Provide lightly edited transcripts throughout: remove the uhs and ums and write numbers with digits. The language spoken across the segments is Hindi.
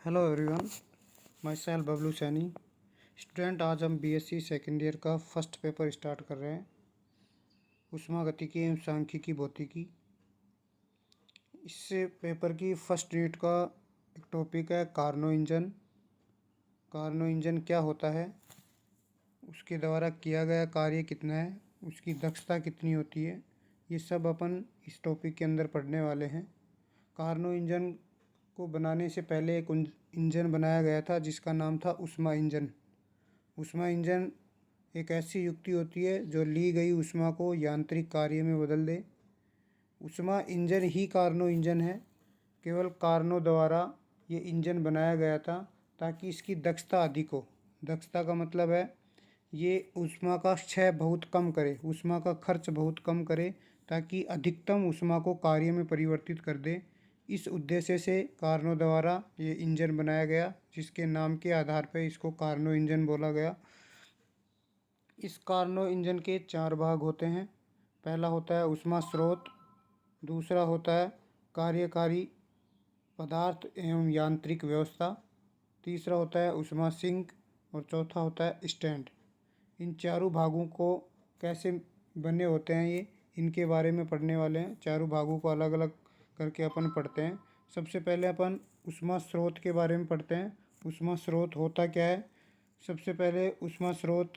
Hello everyone, my self Bablu Saini. Student, आज हम बीएससी सेकेंड ईयर का फर्स्ट पेपर स्टार्ट कर रहे हैं, ऊष्मागतिकी एवं सांख्यिकी भौतिकी। इससे पेपर की फर्स्ट यूनिट का एक टॉपिक है कार्नो इंजन। कार्नो इंजन क्या होता है, उसके द्वारा किया गया कार्य कितना है, उसकी दक्षता कितनी होती है, ये सब अपन इस टॉपिक के अंदर पढ़ने वाले हैं। कार्नो इंजन को बनाने से पहले एक इंजन बनाया गया था जिसका नाम था ऊष्मा इंजन। ऊष्मा इंजन एक ऐसी युक्ति होती है जो ली गई ऊष्मा को यांत्रिक कार्य में बदल दे। ऊष्मा इंजन ही कार्नो इंजन है। केवल कार्नो द्वारा ये इंजन बनाया गया था ताकि इसकी दक्षता अधिक हो। दक्षता का मतलब है ये ऊष्मा का क्षय बहुत कम करे, ऊष्मा का खर्च बहुत कम करे, ताकि अधिकतम ऊष्मा को कार्य में परिवर्तित कर दे। इस उद्देश्य से कार्नो द्वारा ये इंजन बनाया गया, जिसके नाम के आधार पर इसको कार्नो इंजन बोला गया। इस कार्नो इंजन के 4 भाग होते हैं। पहला होता है ऊष्मा स्रोत, दूसरा होता है कार्यकारी पदार्थ एवं यांत्रिक व्यवस्था, तीसरा होता है ऊष्मा सिंक और चौथा होता है स्टैंड। इन चारों भागों को कैसे बने होते हैं ये इनके बारे में पढ़ने वाले हैं। चारों भागों को अलग अलग करके अपन पढ़ते हैं। सबसे पहले अपन ऊष्मा स्रोत के बारे में पढ़ते हैं। ऊष्मा स्रोत होता क्या है। सबसे पहले ऊष्मा स्रोत,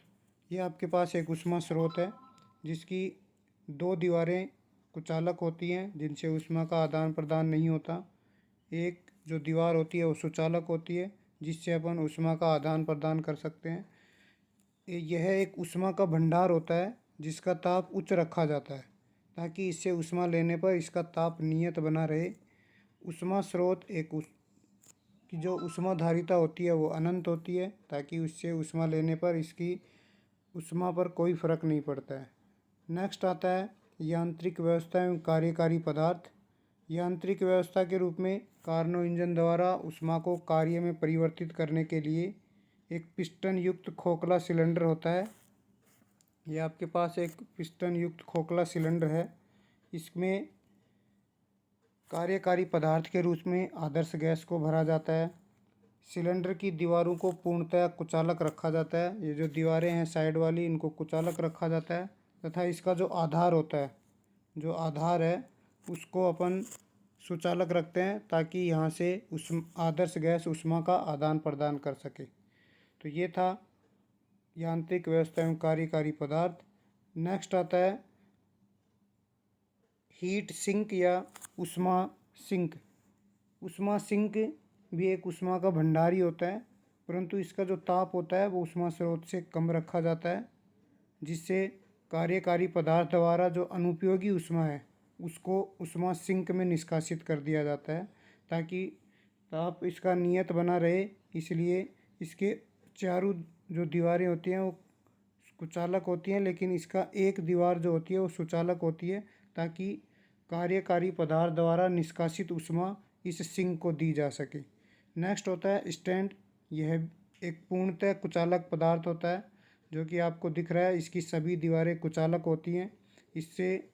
ये आपके पास एक ऊष्मा स्रोत है जिसकी 2 दीवारें कुचालक होती हैं जिनसे ऊष्मा का आदान प्रदान नहीं होता। एक जो दीवार होती है वो सुचालक होती है जिससे अपन ऊष्मा का आदान प्रदान कर सकते हैं। यह एक ऊष्मा का भंडार होता है जिसका ताप उच्च रखा जाता है ताकि इससे ऊष्मा लेने पर इसका ताप नियत बना रहे। ऊष्मा स्रोत की जो ऊष्मा धारिता होती है वो अनंत होती है ताकि उससे ऊष्मा लेने पर इसकी ऊष्मा पर कोई फर्क नहीं पड़ता है। नेक्स्ट आता है यांत्रिक व्यवस्था एवं कार्यकारी पदार्थ। यांत्रिक व्यवस्था के रूप में कार्नो इंजन द्वारा ऊष्मा को कार्य में परिवर्तित करने के लिए एक पिस्टन युक्त खोखला सिलेंडर होता है। ये आपके पास एक पिस्टन युक्त खोखला सिलेंडर है। इसमें कार्यकारी पदार्थ के रूप में आदर्श गैस को भरा जाता है। सिलेंडर की दीवारों को पूर्णतः कुचालक रखा जाता है। ये जो दीवारें हैं साइड वाली, इनको कुचालक रखा जाता है तथा इसका जो आधार होता है, जो आधार है उसको अपन सुचालक रखते हैं ताकि यहाँ से उस आदर्श गैस ऊष्मा का आदान प्रदान कर सके। तो ये था यांत्रिक व्यवस्था एवं कार्यकारी पदार्थ। नेक्स्ट आता है हीट सिंक या ऊष्मा सिंक। ऊष्मा सिंक भी एक ऊष्मा का भंडार ही होता है, परंतु इसका जो ताप होता है वो ऊष्मा स्रोत से कम रखा जाता है, जिससे कार्यकारी पदार्थ द्वारा जो अनुपयोगी ऊष्मा है उसको ऊष्मा सिंक में निष्कासित कर दिया जाता है ताकि ताप इसका नियत बना रहे। इसलिए इसके चारों जो दीवारें होती हैं वो कुचालक होती हैं, लेकिन इसका एक दीवार जो होती है वो सुचालक होती है ताकि कार्यकारी पदार्थ द्वारा निष्कासित ऊष्मा इस सिंक को दी जा सके। नेक्स्ट होता है स्टैंड। यह एक पूर्णतः कुचालक पदार्थ होता है जो कि आपको दिख रहा है। इसकी सभी दीवारें कुचालक होती हैं, इससे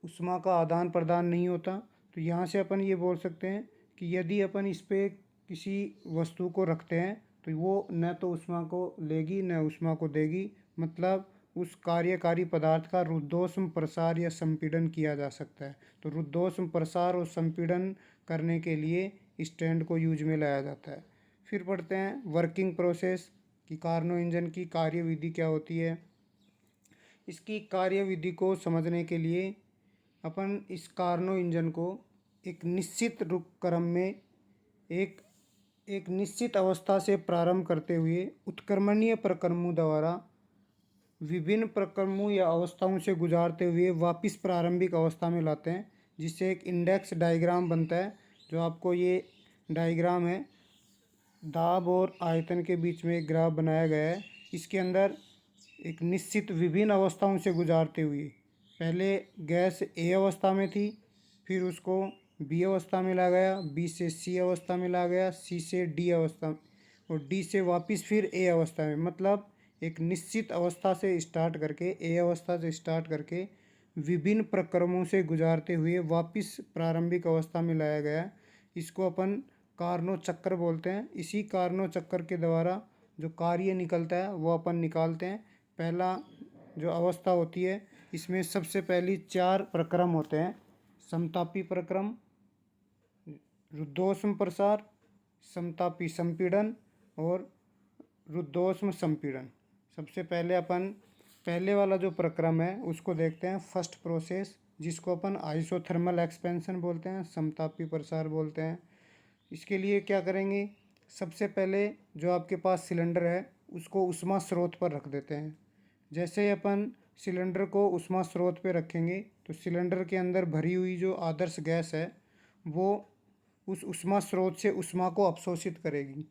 ऊष्मा का आदान प्रदान नहीं होता। तो यहाँ से अपन ये बोल सकते हैं कि यदि अपन इस पर किसी वस्तु को रखते हैं तो वो न तो ऊष्मा को लेगी न ऊष्मा को देगी, मतलब उस कार्यकारी पदार्थ का रुद्धोष्म प्रसार या संपीड़न किया जा सकता है। तो रुद्धोष्म प्रसार और संपीड़न करने के लिए स्टैंड को यूज में लाया जाता है। फिर पढ़ते हैं वर्किंग प्रोसेस कि कार्नो इंजन की कार्यविधि क्या होती है। इसकी कार्यविधि को समझने के लिए अपन इस कार्नो इंजन को एक निश्चित क्रम में एक निश्चित अवस्था से प्रारंभ करते हुए उत्क्रमणीय प्रक्रमों द्वारा विभिन्न प्रक्रमों या अवस्थाओं से गुजारते हुए वापस प्रारंभिक अवस्था में लाते हैं, जिससे एक इंडेक्स डायग्राम बनता है। जो आपको ये डायग्राम है, दाब और आयतन के बीच में एक ग्राफ बनाया गया है। इसके अंदर एक निश्चित विभिन्न अवस्थाओं से गुजारते हुए पहले गैस ए अवस्था में थी, फिर उसको बी अवस्था में ला गया, बी से सी अवस्था में ला गया, सी से डी अवस्था और डी से वापस फिर ए अवस्था में। मतलब एक निश्चित अवस्था से स्टार्ट करके, ए अवस्था से स्टार्ट करके विभिन्न प्रक्रमों से गुजारते हुए वापस प्रारंभिक अवस्था में लाया गया। इसको अपन कार्नोट चक्र बोलते हैं। इसी कार्नोट चक्र के द्वारा जो कार्य निकलता है वो अपन निकालते हैं। पहला जो अवस्था होती है इसमें सबसे पहली 4 प्रक्रम होते हैं: समतापी प्रक्रम, रुद्धोष्म प्रसार, समतापी संपीड़न और रुद्धोष्म संपीड़न। सबसे पहले अपन पहले वाला जो प्रक्रम है उसको देखते हैं, फर्स्ट प्रोसेस, जिसको अपन आइसोथर्मल एक्सपेंशन बोलते हैं, समतापी प्रसार बोलते हैं। इसके लिए क्या करेंगे, सबसे पहले जो आपके पास सिलेंडर है उसको उष्मा स्रोत पर रख देते हैं। जैसे ही अपन सिलेंडर को उष्मा स्रोत पर रखेंगे तो सिलेंडर के अंदर भरी हुई जो आदर्श गैस है वो उस उष्मा स्रोत से उष्मा को अवशोषित करेगी।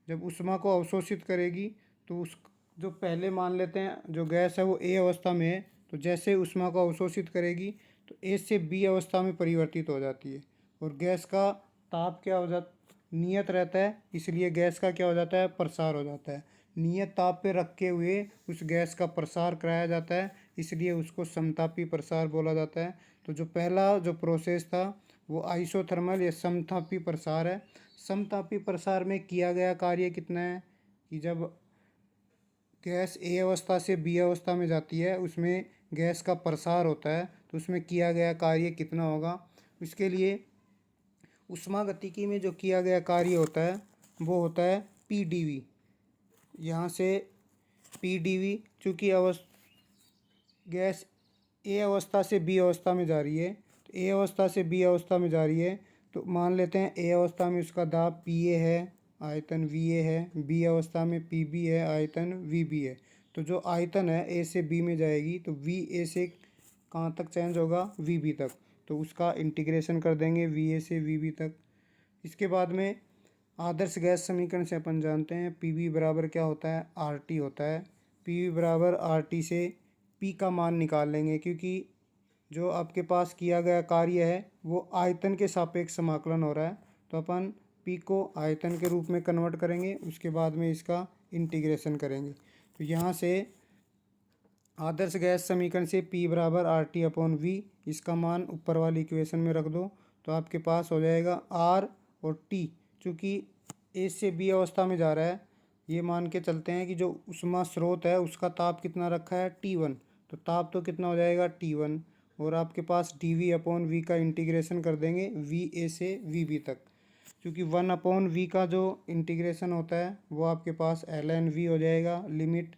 जब उष्मा को अवशोषित करेगी तो उस जो पहले मान लेते हैं जो गैस है वो ए अवस्था में है, तो जैसे उष्मा को अवशोषित करेगी तो ए से बी अवस्था में परिवर्तित हो जाती है। और गैस का ताप क्या हो जाता, नियत रहता है, इसलिए गैस का क्या हो जाता है, प्रसार हो जाता है। नियत ताप पे रखे हुए उस गैस का प्रसार कराया जाता है, इसलिए उसको समतापी प्रसार बोला जाता है। तो जो पहला जो प्रोसेस था वो आइसोथर्मल या समतापी प्रसार है। समतापी प्रसार में किया गया कार्य कितना है कि जब गैस ए अवस्था से बी अवस्था में जाती है उसमें गैस का प्रसार होता है, तो उसमें किया गया कार्य कितना होगा। इसके लिए ऊष्मागतिकी में जो किया गया कार्य होता है वो होता है पी डी वी। यहाँ से पी डी वी, चूँकि गैस ए अवस्था से बी अवस्था में जा रही है, तो ए अवस्था से बी अवस्था में जा रही है, तो मान लेते हैं ए अवस्था में उसका दाब पी ए है, आयतन वी ए है, बी अवस्था में पी बी है, आयतन वी बी है। तो जो आयतन है ए से बी में जाएगी तो वी ए से कहाँ तक चेंज होगा, वी बी तक, तो उसका इंटीग्रेशन कर देंगे वी ए से वी बी तक। इसके बाद में आदर्श गैस समीकरण से अपन जानते हैं पी वी बराबर क्या होता है, आर टी होता है। पी वी बराबर आर टी से पी का मान निकाल लेंगे, क्योंकि जो आपके पास किया गया कार्य है वो आयतन के सापेक्ष समाकलन हो रहा है, तो अपन पी को आयतन के रूप में कन्वर्ट करेंगे, उसके बाद में इसका इंटीग्रेशन करेंगे। तो यहाँ से आदर्श गैस समीकरण से P बराबर आर टी अपॉन वी, इसका मान ऊपर वाली इक्वेशन में रख दो तो आपके पास हो जाएगा R और T। चूँकि ए से बी अवस्था में जा रहा है, ये मान के चलते हैं कि जो उष्मा स्रोत है उसका ताप कितना रखा है T1, तो ताप तो कितना हो जाएगा T1, और आपके पास डी वी अपॉन वी का इंटीग्रेशन कर देंगे वी ए से वी बी तक। क्योंकि 1/v का जो इंटीग्रेशन होता है वो आपके पास ln v हो जाएगा, limit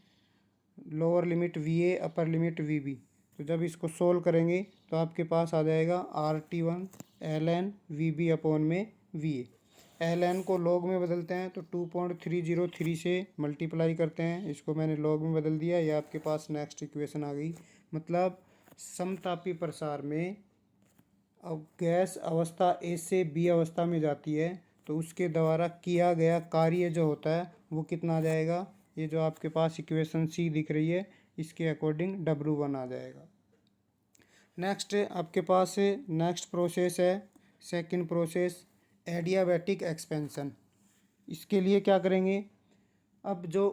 lower limit V A upper limit V B. तो जब इसको सोल्व करेंगे तो आपके पास आ जाएगा RT1 ln V B upon में वी ए। ln को लॉग में बदलते हैं तो 2.303 से मल्टीप्लाई करते हैं, इसको मैंने लॉग में बदल दिया, ये आपके पास नेक्स्ट इक्वेशन आ गई। मतलब समतापी प्रसार में अब गैस अवस्था ए से बी अवस्था में जाती है तो उसके द्वारा किया गया कार्य जो होता है वो कितना आ जाएगा, ये जो आपके पास इक्वेशन सी दिख रही है इसके अकॉर्डिंग W1 आ जाएगा। नेक्स्ट आपके पास नेक्स्ट प्रोसेस है सेकंड प्रोसेस, एडियाबैटिक एक्सपेंशन। इसके लिए क्या करेंगे, अब जो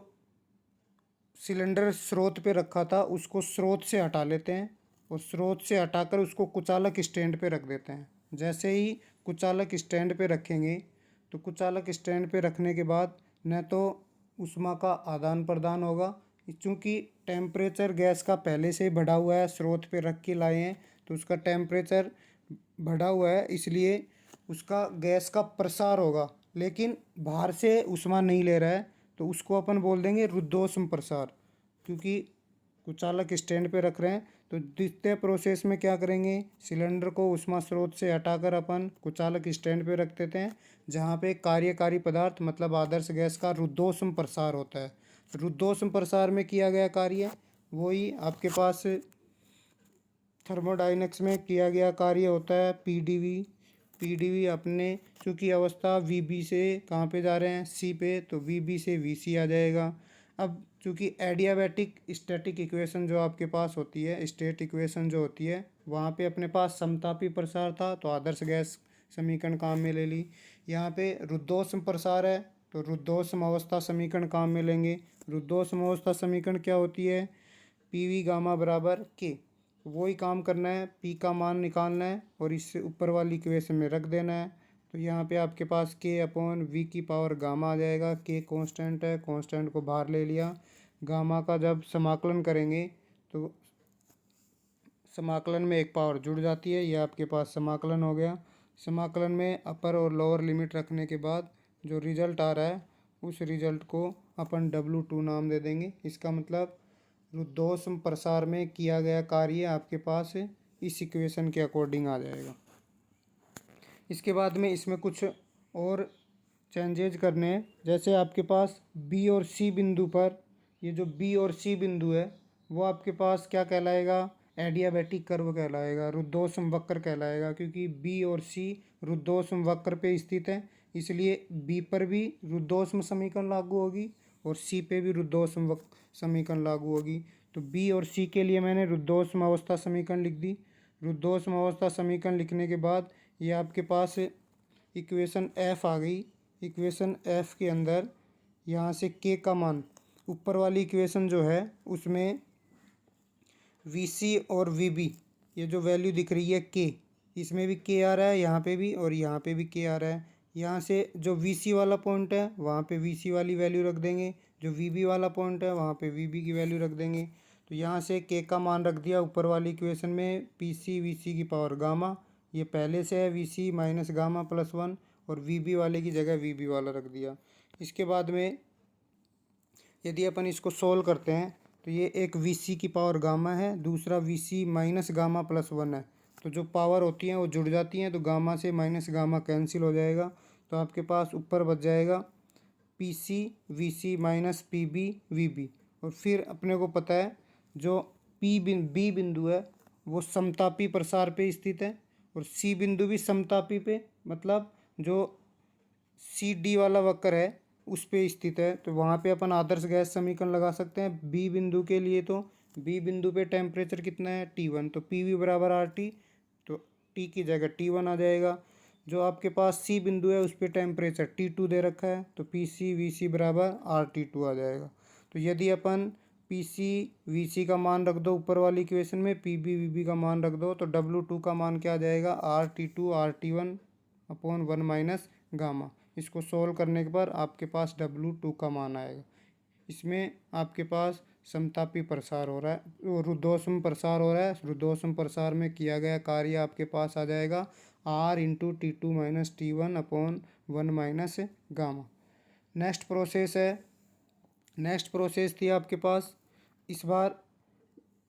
सिलेंडर स्रोत पे रखा था उसको स्रोत से हटा लेते हैं और स्रोत से हटाकर उसको कुचालक स्टैंड पे रख देते हैं। जैसे ही कुचालक स्टैंड पे रखेंगे तो कुचालक स्टैंड पे रखने के बाद न तो ऊष्मा का आदान प्रदान होगा, चूँकि टेम्परेचर गैस का पहले से ही बढ़ा हुआ है, स्रोत पे रख के लाए हैं तो उसका टेम्परेचर बढ़ा हुआ है, इसलिए उसका गैस का प्रसार होगा, लेकिन बाहर से ऊष्मा नहीं ले रहा है, तो उसको अपन बोल देंगे रुद्धोष्म प्रसार। क्योंकि कुचालक स्टैंड पे रख रहे हैं तो द्वितीय प्रोसेस में क्या करेंगे, सिलेंडर को ऊष्मा स्रोत से हटाकर अपन कुचालक स्टैंड पे रख देते हैं, जहाँ पे कार्यकारी पदार्थ मतलब आदर्श गैस का रुद्धोष्म प्रसार होता है। रुद्धोष्म प्रसार में किया गया कार्य वही आपके पास थर्मोडायनेमिक्स में किया गया कार्य होता है पीडीवी। पीडीवी अपने चूँकि अवस्था वीबी से कहाँ पे जा रहे हैं, सी पे, तो वीबी से वीसी आ जाएगा। अब चूँकि एडियाबैटिक स्टैटिक इक्वेशन जो आपके पास होती है, स्टेट इक्वेशन जो होती है, वहाँ पे अपने पास समतापी प्रसार था तो आदर्श गैस समीकरण काम में ले ली। यहाँ पे रुद्धोष्म प्रसार है तो रुद्धोष्म अवस्था समीकरण काम में लेंगे। रुद्धोष्म अवस्था समीकरण क्या होती है, पी वी गामा बराबर के, वही काम करना है, पी का मान निकालना है और इससे ऊपर वाली इक्वेशन में रख देना है। तो यहाँ पे आपके पास के अपॉन वी की पावर गामा आ जाएगा। के कांस्टेंट है, कांस्टेंट को बाहर ले लिया। गामा का जब समाकलन करेंगे तो समाकलन में एक पावर जुड़ जाती है। यह आपके पास समाकलन हो गया। समाकलन में अपर और लोअर लिमिट रखने के बाद जो रिजल्ट आ रहा है उस रिजल्ट को अपन W2 नाम दे देंगे। इसका मतलब रुद्धोष्म प्रसार में किया गया कार्य आपके पास इस इक्वेशन के अकॉर्डिंग आ जाएगा। इसके बाद में इसमें कुछ और चेंजेज करने हैं। जैसे आपके पास बी और सी बिंदु पर, ये जो बी और सी बिंदु है वो आपके पास क्या कहलाएगा, एडियाबैटिक कर्व कहलाएगा, रुद्धोष्म वक्र कहलाएगा। क्योंकि बी और सी रुद्धोष्म वक्र पे स्थित है, इसलिए बी पर भी रुद्धोष्म समीकरण लागू होगी और सी पे भी रुद्धोष्म समीकरण लागू होगी। तो बी और सी के लिए मैंने रुद्धोष्म अवस्था समीकरण लिख दी। रुद्धोष्म अवस्था समीकरण लिखने के बाद ये आपके पास इक्वेशन एफ आ गई। इक्वेशन एफ के अंदर यहाँ से के का मान, ऊपर वाली इक्वेशन जो है उसमें वी सी और वी बी, ये जो वैल्यू दिख रही है के, इसमें भी के आ रहा है, यहाँ पे भी और यहाँ पे भी के आ रहा है। यहाँ से जो वी सी वाला पॉइंट है वहाँ पे वी सी वाली वैल्यू रख देंगे, जो वी बी वाला पॉइंट है वहाँ पे वी बी की वैल्यू रख देंगे। तो यहाँ से के का मान रख दिया ऊपर वाली इक्वेशन में, पी सी वी सी की पावर गामा, ये पहले से है V C minus gamma plus one, और वी बी वाले की जगह वी बी वाला रख दिया। इसके बाद में यदि अपन इसको सोल्व करते हैं तो ये एक वी सी की पावर गामा है, दूसरा V C minus gamma plus one है। तो जो पावर होती हैं वो जुड़ जाती हैं, तो गामा से माइनस गामा कैंसिल हो जाएगा। तो आपके पास ऊपर बच जाएगा P C V C minus P B V B. और फिर अपने को पता है जो बी बिंदु है वो समतापी प्रसार पे स्थित है और सी बिंदु भी समतापी पे, मतलब जो सी डी वाला वक्र है उस पे स्थित है। तो वहाँ पे अपन आदर्श गैस समीकरण लगा सकते हैं बी बिंदु के लिए। तो बी बिंदु पे टेम्परेचर कितना है, T1, तो पी वी बराबर आर टी, तो टी की जगह T1 आ जाएगा। जो आपके पास सी बिंदु है उस पर टेम्परेचर T2 दे रखा है, तो पी सी वी सी बराबर RT2 आ जाएगा। तो यदि अपन पी सी वी सी का मान रख दो ऊपर वाली इक्वेशन में, पी बी वी बी का मान रख दो, तो W2 का मान क्या आ जाएगा, RT2 RT1 upon one minus gamma. इसको सोल्व करने के बाद आपके पास W2 का मान आएगा। इसमें आपके पास समतापी प्रसार हो रहा है, रुद्धोष्म प्रसार हो रहा है। रुद्धोष्म प्रसार में किया गया कार्य आपके पास आ जाएगा R into T2 minus T1 upon one minus gamma. Next process थी आपके पास, इस बार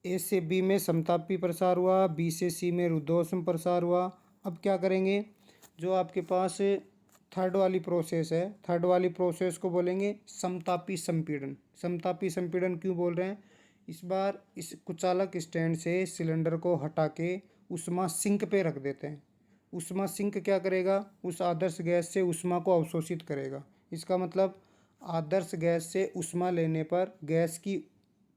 ए से बी में समतापी प्रसार हुआ, बी से सी में रुद्धोष्म प्रसार हुआ। अब क्या करेंगे, जो आपके पास थर्ड वाली प्रोसेस है, थर्ड वाली प्रोसेस को बोलेंगे समतापी संपीड़न। समतापी संपीड़न क्यों बोल रहे हैं, इस बार इस कुचालक स्टैंड से सिलेंडर को हटा के उष्मा सिंक पे रख देते हैं। उष्मा सिंक क्या करेगा, उस आदर्श गैस से उष्मा को अवशोषित करेगा। इसका मतलब आदर्श गैस से उष्मा लेने पर गैस की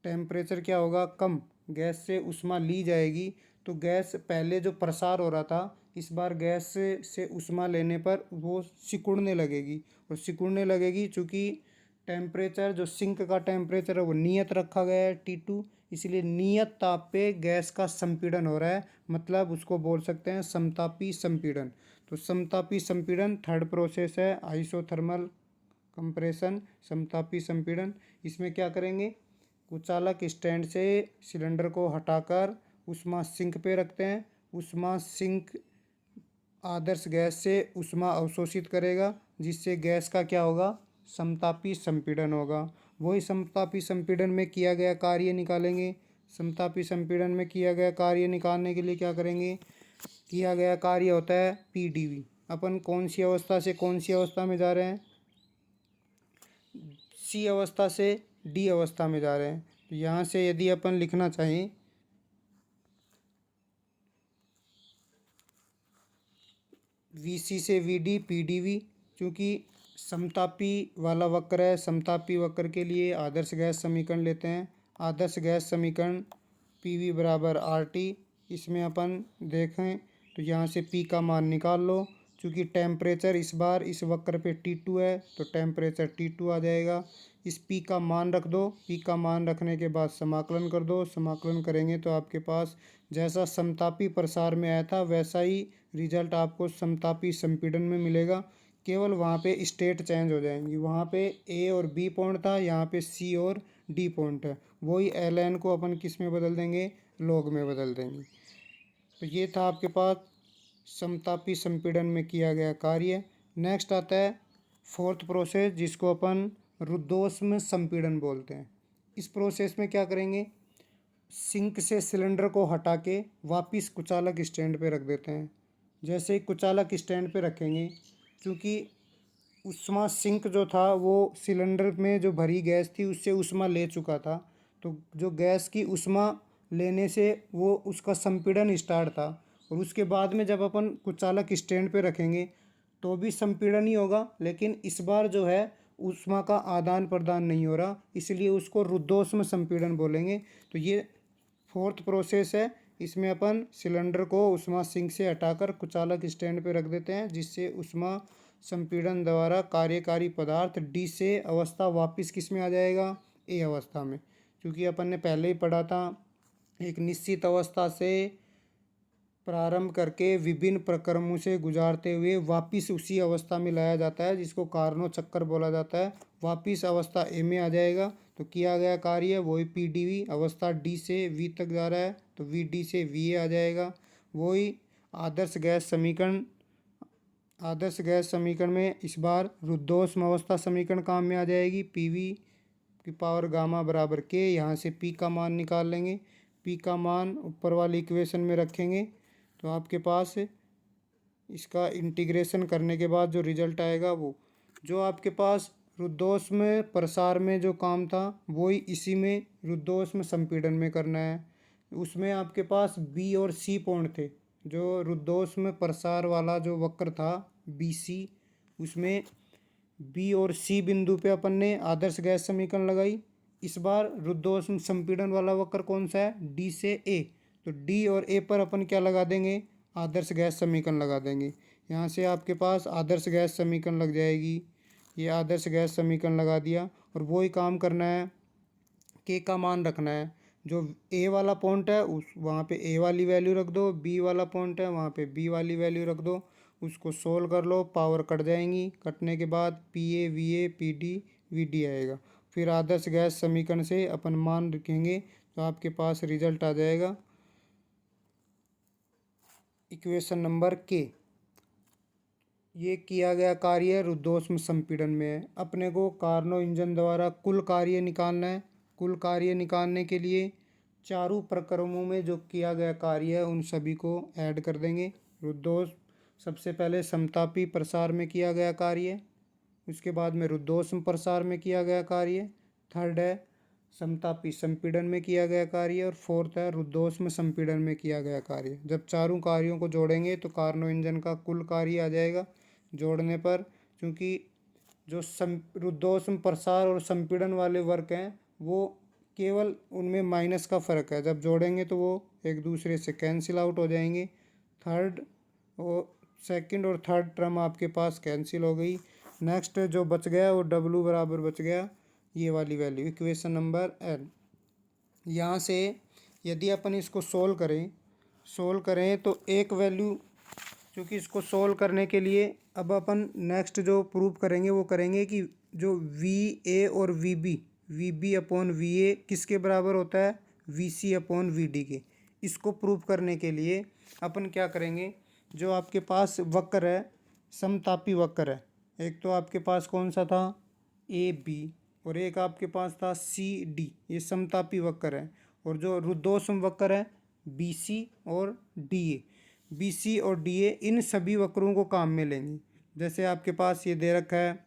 टेम्परेचर क्या होगा, कम, गैस से उष्मा ली जाएगी। तो गैस पहले जो प्रसार हो रहा था, इस बार गैस से उष्मा लेने पर वो सिकुड़ने लगेगी, और सिकुड़ने लगेगी चूँकि टेम्परेचर जो सिंक का टेम्परेचर है वो नियत रखा गया है T2, इसलिए नियत ताप पे गैस का संपीड़न हो रहा है, मतलब उसको बोल सकते हैं समतापी संपीड़न। तो समतापी संपीड़न थर्ड प्रोसेस है, आइसोथर्मल कंप्रेशन, समतापी संपीड़न। इसमें क्या करेंगे, कुचालक स्टैंड से सिलेंडर को हटाकर उष्मा सिंक पे रखते हैं। उष्मा सिंक आदर्श गैस से उष्मा अवशोषित करेगा, जिससे गैस का क्या होगा, समतापी संपीड़न होगा। वही समतापी संपीड़न में किया गया कार्य निकालेंगे। समतापी संपीड़न में किया गया कार्य निकालने के लिए क्या करेंगे, किया गया कार्य होता है PdV। अपन कौन सी अवस्था से कौन सी अवस्था में जा रहे हैं, सी अवस्था से डी अवस्था में जा रहे हैं। तो यहाँ से यदि अपन लिखना चाहें VC से VD PdV, क्योंकि समतापी वाला वक्र है, समतापी वक्र के लिए आदर्श गैस समीकरण लेते हैं। आदर्श गैस समीकरण PV बराबर RT। इसमें अपन देखें तो यहाँ से P का मान निकाल लो, क्योंकि टेम्परेचर इस बार इस वक्र पे T2 है, तो टेम्परेचर T2 आ जाएगा। इस P का मान रख दो, P का मान रखने के बाद समाकलन कर दो। समाकलन करेंगे तो आपके पास जैसा समतापी प्रसार में आया था वैसा ही रिजल्ट आपको समतापी संपीड़न में मिलेगा। केवल वहाँ पे स्टेट चेंज हो जाएंगी, वहाँ पे ए और बी पॉइंट था, यहाँ पे सी और डी पॉइंट है। वही एल एन को अपन किस में बदल देंगे, लॉग में बदल देंगे। तो ये था आपके पास समतापी संपीड़न में किया गया कार्य। नेक्स्ट आता है फोर्थ प्रोसेस, जिसको अपन रुद्धोष्म संपीड़न बोलते हैं। इस प्रोसेस में क्या करेंगे, सिंक से सिलेंडर को हटा के वापिस कुचालक स्टैंड पे रख देते हैं। जैसे ही कुचालक स्टैंड पे रखेंगे, क्योंकि उष्मा सिंक जो था वो सिलेंडर में जो भरी गैस थी उससे उष्मा ले चुका था, तो जो गैस की उष्मा लेने से वो उसका संपीड़न स्टार्ट था। और उसके बाद में जब अपन कुचालक स्टैंड पे रखेंगे तो भी संपीड़न ही होगा, लेकिन इस बार जो है उष्मा का आदान प्रदान नहीं हो रहा, इसलिए उसको रुद्धोष्म संपीड़न बोलेंगे। तो ये फोर्थ प्रोसेस है। इसमें अपन सिलेंडर को उष्मा सिंक से हटाकर कुचालक स्टैंड पे रख देते हैं, जिससे उष्मा संपीड़न द्वारा कार्यकारी पदार्थ डी से अवस्था वापस किस में आ जाएगा, ए अवस्था में। क्योंकि अपन ने पहले ही पढ़ा था, एक निश्चित अवस्था से प्रारंभ करके विभिन्न प्रक्रमों से गुजारते हुए वापिस उसी अवस्था में लाया जाता है, जिसको कार्नो चक्कर बोला जाता है। वापिस अवस्था ए में आ जाएगा। तो किया गया कार्य वही पी डी वी, अवस्था डी से वी तक जा रहा है तो वी डी से वी ए आ जाएगा। वही आदर्श गैस समीकरण, आदर्श गैस समीकरण में इस बार रुद्धोष्म अवस्था समीकरण काम में आ जाएगी। पी वी की पावर गामा बराबर के, यहाँ से पी का मान निकाल लेंगे। पी का मान ऊपर वाली इक्वेशन में रखेंगे तो आपके पास इसका इंटीग्रेशन करने के बाद जो रिजल्ट आएगा, वो जो आपके पास रुद्धोष्म प्रसार में जो काम था वही इसी में रुद्धोष्म संपीड़न में करना है। उसमें आपके पास बी और सी पॉइंट थे। जो रुद्धोष्म प्रसार वाला जो वक्र था बी सी, उसमें बी और सी बिंदु पे अपन ने आदर्श गैस समीकरण लगाई। इस बार रुद्धोष्म संपीड़न वाला वक्र कौन सा है, डी से ए। तो डी और ए पर अपन क्या लगा देंगे, आदर्श गैस समीकरण लगा देंगे। यहाँ से आपके पास आदर्श गैस समीकरण लग जाएगी। ये आदर्श गैस समीकरण लगा दिया और वही काम करना है, के का मान रखना है। जो ए वाला पॉइंट है उस वहाँ पे ए वाली वैल्यू रख दो, बी वाला पॉइंट है वहाँ पे बी वाली वैल्यू रख दो। उसको सोल्व कर लो, पावर कट जाएंगी। कटने के बाद P A V A P D V D आएगा। फिर आदर्श गैस समीकरण से अपन मान रखेंगे तो आपके पास रिजल्ट आ जाएगा इक्वेशन नंबर के। ये किया गया कार्य रुद्धोष्म संपीड़न में है। अपने को कार्नो इंजन द्वारा कुल कार्य निकालना है। कुल कार्य निकालने के लिए चारों प्रक्रमों में जो किया गया कार्य है उन सभी को ऐड कर देंगे। रुद्धोष्म सबसे पहले समतापी प्रसार में किया गया कार्य, उसके बाद में रुद्धोष्म प्रसार में किया गया कार्य, थर्ड है समतापी संपीड़न में किया गया कार्य, और फोर्थ है रुद्धोष्म संपीड़न में किया गया कार्य। जब चारों कार्यों को जोड़ेंगे तो कार्नो इंजन का कुल कार्य आ जाएगा। जोड़ने पर, क्योंकि जो रुद्धोष्म प्रसार और संपीड़न वाले वर्क हैं वो केवल उनमें माइनस का फ़र्क है, जब जोड़ेंगे तो वो एक दूसरे से कैंसिल आउट हो जाएंगे। थर्ड और सेकंड और थर्ड टर्म आपके पास कैंसिल हो गई। नेक्स्ट जो बच गया वो डब्लू बराबर बच गया ये वाली वैल्यू, इक्वेशन नंबर एन। यहाँ से यदि अपन इसको सोल्व करें तो एक वैल्यू, क्योंकि इसको सोल्व करने के लिए अब अपन नेक्स्ट जो प्रूव करेंगे वो करेंगे कि जो वी ए और V B upon V A किसके बराबर होता है, V C upon V D के। इसको प्रूव करने के लिए अपन क्या करेंगे, जो आपके पास वक्र है समतापी वक्र है, एक तो आपके पास कौन सा था ए बी और एक आपके पास था सी डी, ये समतापी वक्र है। और जो रुद्धोष्म वक्र है बी सी और डी ए, बी सी और डी ए इन सभी वक्रों को काम में लेंगे। जैसे आपके पास ये दे रखा है,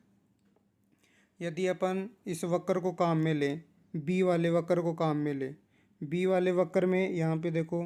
यदि अपन इस वक्र को काम में लें, बी वाले वक्र को काम में लें, बी वाले वक्र में यहाँ पे देखो